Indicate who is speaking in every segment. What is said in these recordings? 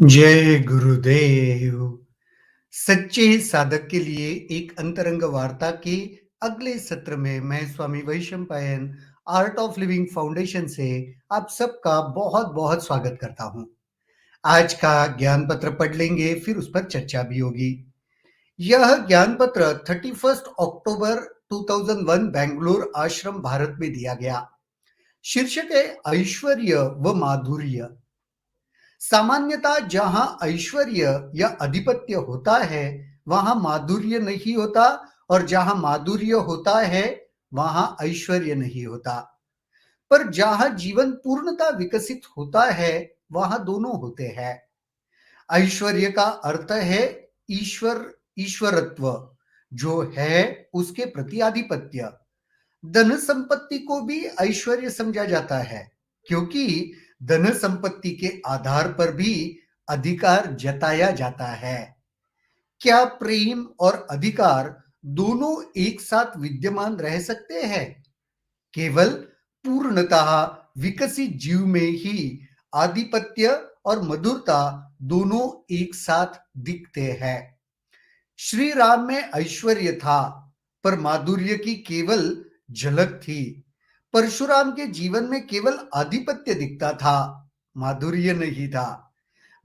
Speaker 1: जय गुरुदेव। सच्चे साधक के लिए एक अंतरंग वार्ता के अगले सत्र में मैं Swami Vaishampayan art of living foundation से आप सबका बहुत बहुत स्वागत करता हूं। आज का ज्ञान पत्र पढ़ लेंगे, फिर उस पर चर्चा भी होगी। यह ज्ञान पत्र 31 अक्टूबर 2001 बेंगलुरु आश्रम भारत में दिया गया। शीर्षक है ऐश्वर्य व माधुर्य। सामान्यतः जहां ऐश्वर्य या अधिपत्य होता है वहां माधुर्य नहीं होता, और जहां माधुर्य होता है वहां ऐश्वर्य नहीं होता। पर जहां जीवन पूर्णता विकसित होता है वहां दोनों होते हैं। ऐश्वर्य का अर्थ है ईश्वर, ईश्वरत्व, जो है उसके प्रति आधिपत्य। धन संपत्ति को भी ऐश्वर्य समझा जाता है, क्योंकि धन संपत्ति के आधार पर भी अधिकार जताया जाता है। क्या प्रेम और अधिकार दोनों एक साथ विद्यमान रह सकते हैं? केवल पूर्णतः विकसित जीव में ही आधिपत्य और मधुरता दोनों एक साथ दिखते हैं। श्री राम में ऐश्वर्य था, पर माधुर्य की केवल झलक थी। परशुराम के जीवन में केवल आधिपत्य दिखता था, माधुर्य नहीं था।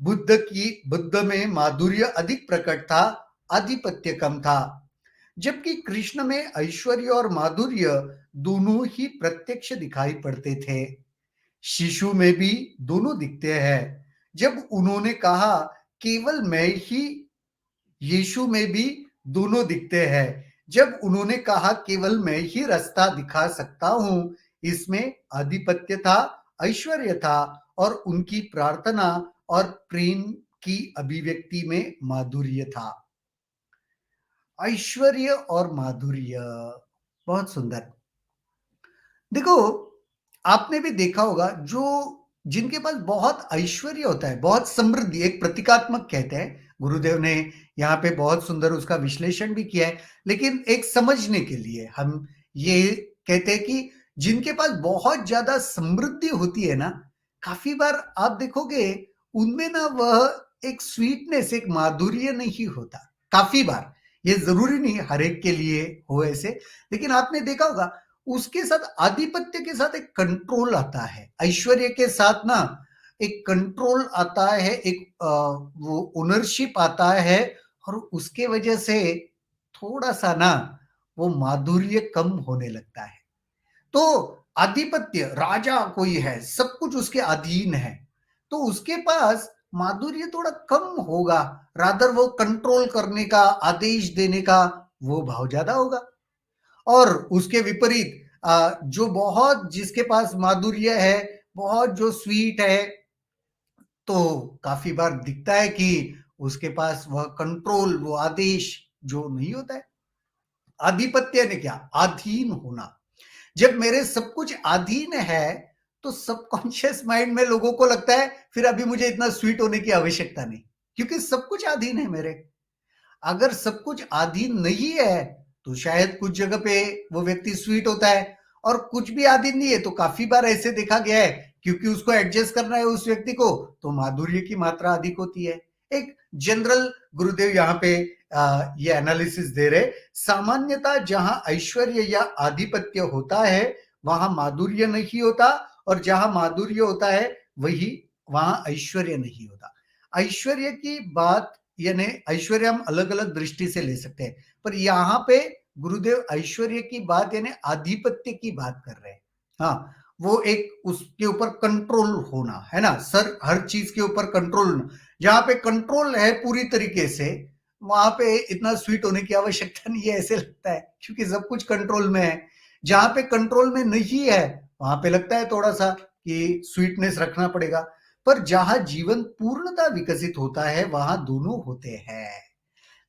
Speaker 1: बुद्ध में माधुर्य अधिक प्रकट था, आधिपत्य कम था। जबकि कृष्ण में ऐश्वर्य और माधुर्य दोनों ही प्रत्यक्ष दिखाई पड़ते थे। शिशु में भी दोनों दिखते हैं। जब उन्होंने कहा केवल मैं ही, यीशु में भी दोनों दिखते हैं। जब उन्होंने कहा केवल मैं ही रास्ता दिखा सकता हूं, इसमें आधिपत्य था, ऐश्वर्य था, और उनकी प्रार्थना और प्रेम की अभिव्यक्ति में माधुर्य था। ऐश्वर्य और माधुर्य, बहुत सुंदर। देखो, आपने भी देखा होगा, जो जिनके पास बहुत ऐश्वर्य होता है, बहुत समृद्धि, एक प्रतीकात्मक कहते हैं। गुरुदेव ने यहाँ पे बहुत सुंदर उसका विश्लेषण भी किया है, लेकिन एक समझने के लिए हम ये कहते हैं कि जिनके पास बहुत ज्यादा समृद्धि होती है ना, काफी बार आप देखोगे उनमें ना वह एक स्वीटनेस, एक माधुर्य नहीं होता। काफी बार, ये जरूरी नहीं हर एक के लिए हो ऐसे, लेकिन आपने देखा होगा उसके साथ आधिपत्य के साथ एक कंट्रोल आता है। ऐश्वर्य के साथ ना एक कंट्रोल आता है, एक वो ओनरशिप आता है, और उसके वजह से थोड़ा सा ना वो माधुर्य कम होने लगता है। तो आधिपत्य, राजा कोई है, सब कुछ उसके अधीन है, तो उसके पास माधुर्य थोड़ा कम होगा। रादर वो कंट्रोल करने का, आदेश देने का वो भाव ज्यादा होगा। और उसके विपरीत जो बहुत, जिसके पास माधुर्य है, बहुत जो स्वीट है, तो काफी बार दिखता है कि उसके पास वह कंट्रोल, वो आदेश जो नहीं होता है। आधिपत्य ने क्या, अधीन होना। जब मेरे सब कुछ अधीन है तो सबकॉन्शियस माइंड में लोगों को लगता है फिर अभी मुझे इतना स्वीट होने की आवश्यकता नहीं, क्योंकि सब कुछ अधीन है मेरे। अगर सब कुछ अधीन नहीं है तो शायद कुछ जगह पे वो व्यक्ति स्वीट होता है, और कुछ भी अधीन नहीं है तो काफी बार ऐसे देखा गया है, क्योंकि उसको एडजस्ट करना है उस व्यक्ति को, तो माधुर्य की मात्रा अधिक होती है। एक जनरल गुरुदेव यहाँ पे ये एनालिसिस दे रहे, सामान्यतः जहां ऐश्वर्य या आधिपत्य होता है वहां माधुर्य नहीं होता, और जहां माधुर्य होता है वही वहां ऐश्वर्य नहीं होता। ऐश्वर्य की बात, यानी ऐश्वर्य हम अलग अलग दृष्टि से ले सकते हैं, पर यहाँ पे गुरुदेव ऐश्वर्य की बात यानी आधिपत्य की बात कर रहे हैं। हाँ, वो एक उसके ऊपर कंट्रोल होना है ना, सर, हर चीज के ऊपर कंट्रोल होना। जहां पे कंट्रोल है पूरी तरीके से, वहां पे इतना स्वीट होने की आवश्यकता नहीं है ऐसे लगता है, क्योंकि सब कुछ कंट्रोल में है। जहां पे कंट्रोल में नहीं है वहां पे लगता है थोड़ा सा कि स्वीटनेस रखना पड़ेगा। पर जहां जीवन पूर्णता विकसित होता है वहां दोनों होते हैं।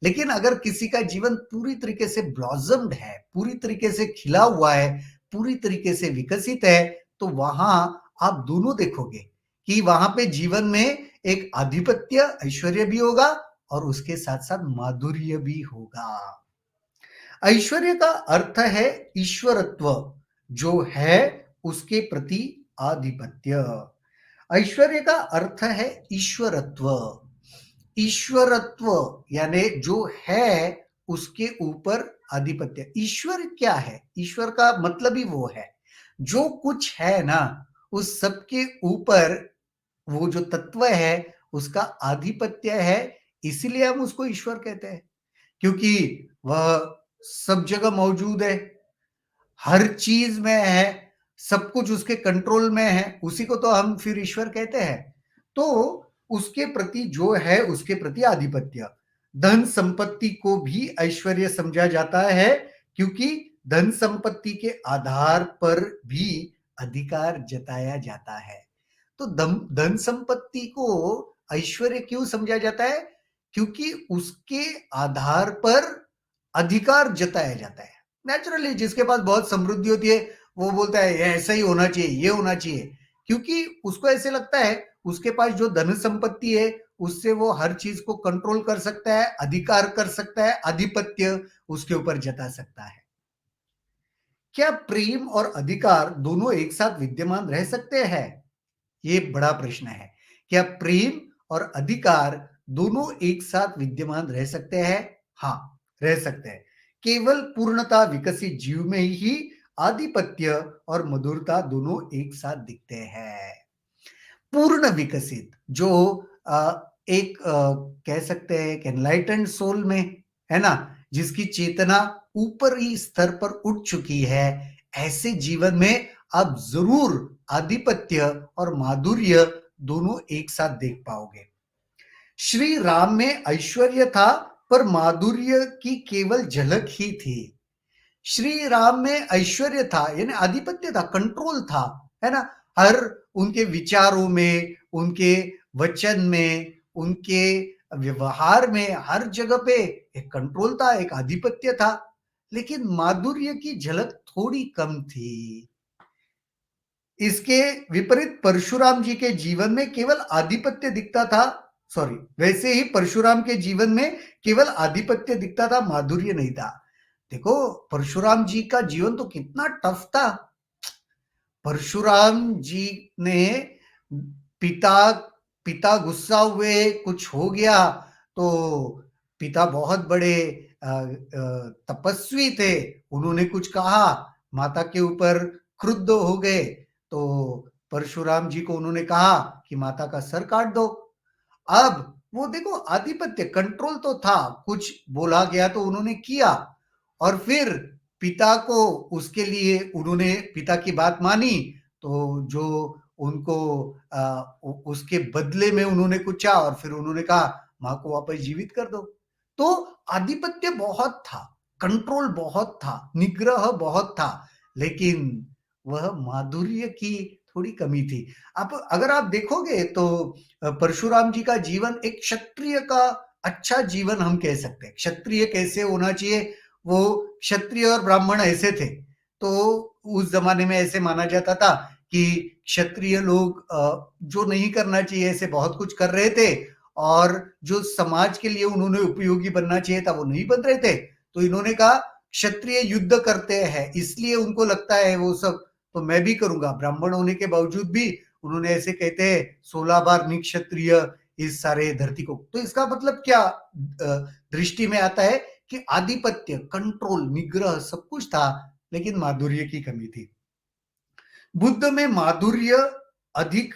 Speaker 1: लेकिन अगर किसी का जीवन पूरी तरीके से ब्लॉसम्ड है, पूरी तरीके से खिला हुआ है, पूरी तरीके से विकसित है, तो वहां आप दोनों देखोगे कि वहां पे जीवन में एक आधिपत्य, ऐश्वर्य भी होगा, और उसके साथ साथ माधुर्य भी होगा। ऐश्वर्य का अर्थ है ईश्वरत्व, जो है उसके प्रति आधिपत्य। ऐश्वर्य का अर्थ है ईश्वरत्व। ईश्वरत्व यानी जो है उसके ऊपर आधिपत्य। ईश्वर क्या है? ईश्वर का मतलब ही वो है, जो कुछ है ना उस सबके ऊपर वो जो तत्व है उसका आधिपत्य है, इसीलिए हम उसको ईश्वर कहते हैं, क्योंकि वह सब जगह मौजूद है, हर चीज में है, सब कुछ उसके कंट्रोल में है, उसी को तो हम फिर ईश्वर कहते हैं। तो उसके प्रति जो है उसके प्रति आधिपत्य। धन संपत्ति को भी ऐश्वर्य समझा जाता है, क्योंकि धन संपत्ति के आधार पर भी अधिकार जताया जाता है। तो धन संपत्ति को ऐश्वर्य क्यों समझा जाता है? क्योंकि उसके आधार पर अधिकार जताया जाता है। नेचुरली जिसके पास बहुत समृद्धि होती है वो बोलता है ऐसा ही होना चाहिए, ये होना चाहिए, क्योंकि उसको ऐसे लगता है उसके पास जो धन संपत्ति है उससे वो हर चीज को कंट्रोल कर सकता है, अधिकार कर सकता है, आधिपत्य उसके ऊपर जता सकता है। क्या प्रेम और अधिकार दोनों एक साथ विद्यमान रह सकते हैं? ये बड़ा प्रश्न है। क्या प्रेम और अधिकार दोनों एक साथ विद्यमान रह सकते हैं? हाँ, रह सकते हैं। केवल पूर्णता विकसित जीव में ही आधिपत्य और मधुरता दोनों एक साथ दिखते हैं। पूर्ण विकसित जो एक कह सकते हैं एक एनलाइटेंड सोल में, है ना, जिसकी चेतना ऊपरी स्तर पर उठ चुकी है, ऐसे जीवन में आप जरूर आधिपत्य और माधुर्य दोनों एक साथ देख पाओगे। श्री राम में ऐश्वर्य था, पर माधुर्य की केवल झलक ही थी। श्री राम में ऐश्वर्य था यानी आधिपत्य था, कंट्रोल था, है ना, हर उनके विचारों में, उनके वचन में, उनके व्यवहार में, हर जगह पे एक कंट्रोल था, एक आधिपत्य था। लेकिन माधुर्य की झलक थोड़ी कम थी। इसके विपरीत परशुराम जी के जीवन में केवल आधिपत्य दिखता था। सॉरी, वैसे ही परशुराम के जीवन में केवल आधिपत्य दिखता था, माधुर्य नहीं था। देखो परशुराम जी का जीवन तो कितना टफ था। परशुराम जी ने पिता पिता गुस्सा हुए, कुछ हो गया तो पिता बहुत बड़े तपस्वी थे, उन्होंने कुछ कहा, माता के ऊपर क्रुद्ध हो गए, तो परशुराम जी को उन्होंने कहा कि माता का सर काट दो। अब वो देखो आधिपत्य कंट्रोल तो था, कुछ बोला गया तो उन्होंने किया, और फिर पिता को उसके लिए उन्होंने पिता की बात मानी, तो जो उनको उसके बदले में उन्होंने कुछ चाहा और फिर उन्होंने कहा मां को वापस जीवित कर दो। तो आधिपत्य बहुत था, कंट्रोल बहुत था, निग्रह बहुत था, लेकिन वह माधुर्य की थोड़ी कमी थी। आप अगर आप देखोगे तो परशुराम जी का जीवन एक क्षत्रिय का अच्छा जीवन हम कह सकते हैं। क्षत्रिय कैसे होना चाहिए, वो क्षत्रिय और ब्राह्मण ऐसे थे, तो उस जमाने में ऐसे माना जाता था कि क्षत्रिय लोग जो नहीं करना चाहिए ऐसे बहुत कुछ कर रहे थे, और जो समाज के लिए उन्होंने उपयोगी बनना चाहिए था वो नहीं बन रहे थे। तो इन्होंने कहा क्षत्रिय युद्ध करते हैं, इसलिए उनको लगता है वो सब तो मैं भी करूंगा। ब्राह्मण होने के बावजूद भी उन्होंने ऐसे कहते हैं 16 बार निक्षत्रिय इस सारे धरती को। तो इसका मतलब क्या दृष्टि में आता है कि आधिपत्य, कंट्रोल, निग्रह सब कुछ था, लेकिन माधुर्य की कमी थी। बुद्ध में माधुर्य अधिक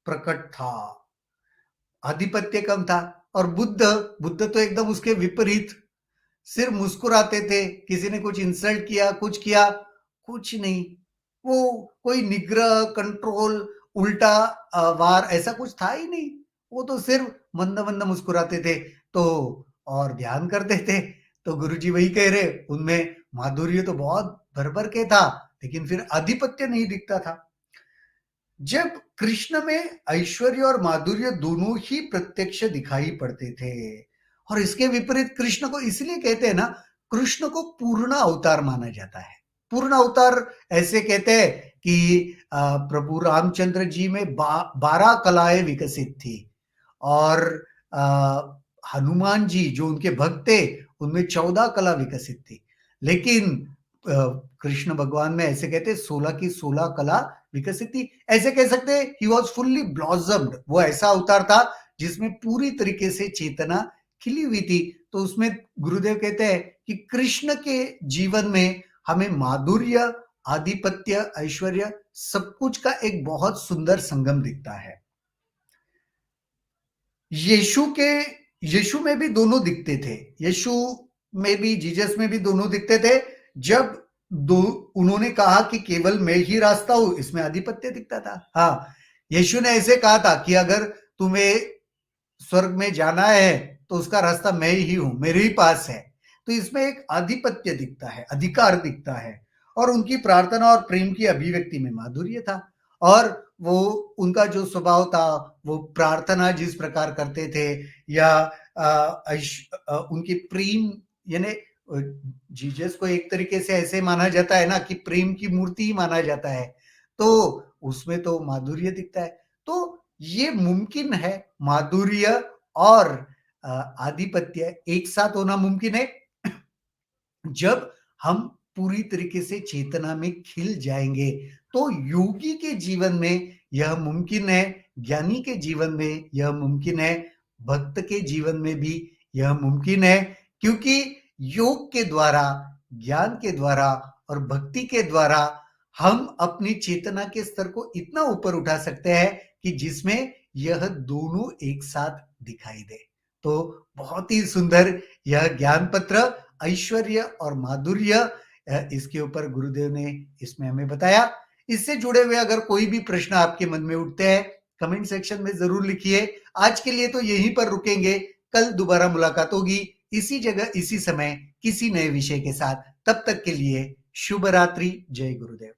Speaker 1: प्रकट था, आधिपत्य कम था। और बुद्ध बुद्ध तो एकदम उसके विपरीत, सिर्फ मुस्कुराते थे, किसी ने कुछ इंसल्ट किया, कुछ किया, कुछ नहीं, वो कोई निग्रह, कंट्रोल, उल्टा वार ऐसा कुछ था ही नहीं। वो तो सिर्फ मंद मंद मुस्कुराते थे, तो और ध्यान करते थे। तो गुरुजी वही कह रहे, उनमें माधुर्य तो बहुत भर भर के था, लेकिन फिर आधिपत्य नहीं दिखता था। जब कृष्ण में ऐश्वर्य और माधुर्य दोनों ही प्रत्यक्ष दिखाई पड़ते थे, और इसके विपरीत कृष्ण को इसलिए कहते हैं ना, कृष्ण को पूर्ण अवतार माना जाता है। पूर्ण अवतार ऐसे कहते हैं कि प्रभु रामचंद्र जी में 12 कलाएं विकसित थी, और हनुमान जी जो उनके भक्त थे उनमें 14 कला विकसित थी। लेकिन कृष्ण भगवान में ऐसे कहते 16 की 16 कला विकसित थी। ऐसे कह सकते हैं ही वाज फुल्ली ब्लॉसम्ड, वो ऐसा अवतार था जिसमें पूरी तरीके से चेतना खिली हुई थी। तो उसमें गुरुदेव कहते हैं कि कृष्ण के जीवन में हमें माधुर्य, आधिपत्य, ऐश्वर्य सब कुछ का एक बहुत सुंदर संगम दिखता है। यीशु के यीशु में भी दोनों दिखते थे। यीशु में भी, जीसस में भी दोनों दिखते थे। जब दो उन्होंने कहा कि केवल मैं ही रास्ता हूं, इसमें आधिपत्य दिखता था। हाँ, यीशु ने ऐसे कहा था कि अगर तुम्हें स्वर्ग में जाना है तो उसका रास्ता मैं ही हूं, मेरे ही पास है। तो इसमें एक आधिपत्य दिखता है, अधिकार दिखता है। और उनकी प्रार्थना और प्रेम की अभिव्यक्ति में माधुर्य था। और वो उनका जो स्वभाव था, वो प्रार्थना जिस प्रकार करते थे, या उनकी प्रेम, यानी जीसस को एक तरीके से ऐसे माना जाता है ना कि प्रेम की मूर्ति ही माना जाता है। तो उसमें तो माधुर्य दिखता है। तो ये मुमकिन है, माधुर्य और आधिपत्य एक साथ होना मुमकिन है जब हम पूरी तरीके से चेतना में खिल जाएंगे। तो योगी के जीवन में यह मुमकिन है, ज्ञानी के जीवन में यह मुमकिन है, भक्त के जीवन में भी यह मुमकिन है। क्योंकि योग के द्वारा, ज्ञान के द्वारा और भक्ति के द्वारा हम अपनी चेतना के स्तर को इतना ऊपर उठा सकते हैं कि जिसमें यह दोनों एक साथ दिखाई दे। तो बहुत ही सुंदर यह ज्ञान पत्र, ऐश्वर्य और माधुर्य, इसके ऊपर गुरुदेव ने इसमें हमें बताया। इससे जुड़े हुए अगर कोई भी प्रश्न आपके मन में उठते हैं, कमेंट सेक्शन में जरूर लिखिए। आज के लिए तो यहीं पर रुकेंगे, कल दोबारा मुलाकात होगी इसी जगह इसी समय किसी नए विषय के साथ। तब तक के लिए शुभ रात्रि, जय गुरुदेव।